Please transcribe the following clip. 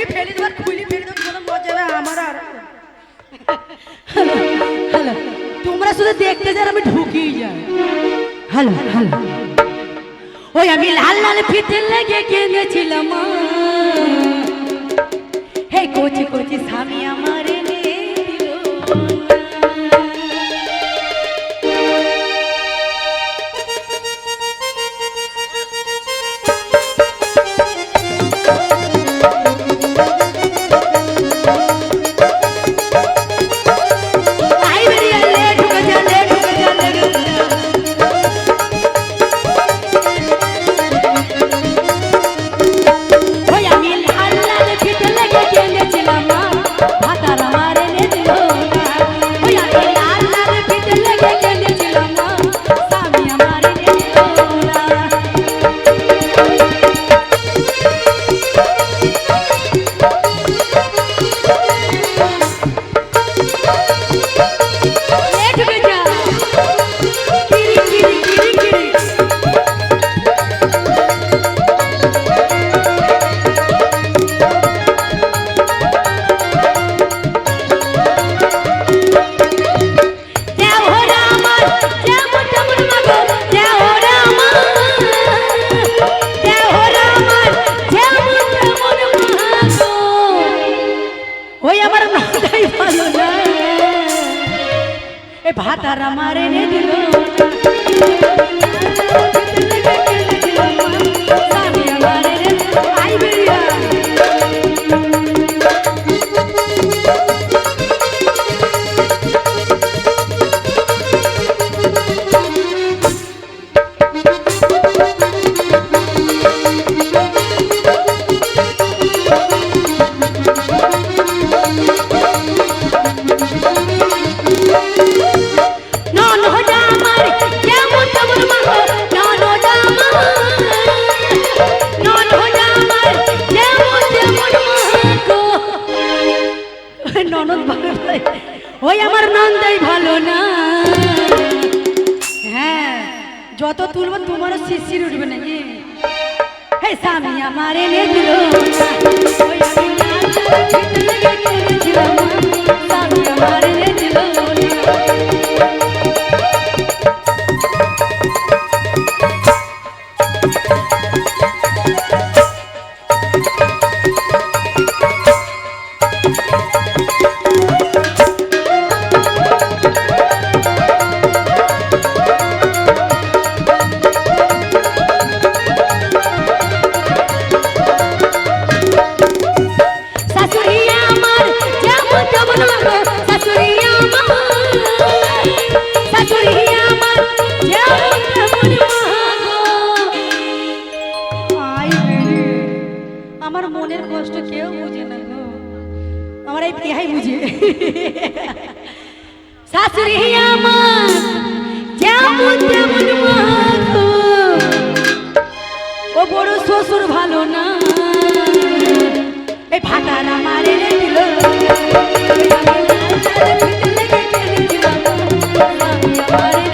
ফেলে দেবার খুলি ফেলে দেবার কোনো মজা হবে আমার আর হ্যালো তোমরা শুধু দেখতে যান আমি ঢুকিয়ে যাই হ্যালো হ্যালো ওই আমি লাল লাল ফিতে লেগে কিনেছিলাম হে কোচি কোচি স্বামী আমার এনে দিল ভাতার আমার এনে দিল ওই আমার নন্দাই ভালো না হ্যাঁ যত তুলবো তোমারও শিশির উঠবে নাকি হে স্বামী আমার এনে দিল ওই আমি স্বামী আমার এনে দিল আমার মনের কষ্ট কেউ বুঝে না গো আমার এই প্রিয়াই বুঝে শাশুড়ি আমার যেমন তেমন মাগো ও বড় শ্বশুর ভালো না এই ভাতার আমার এনে দিল আমার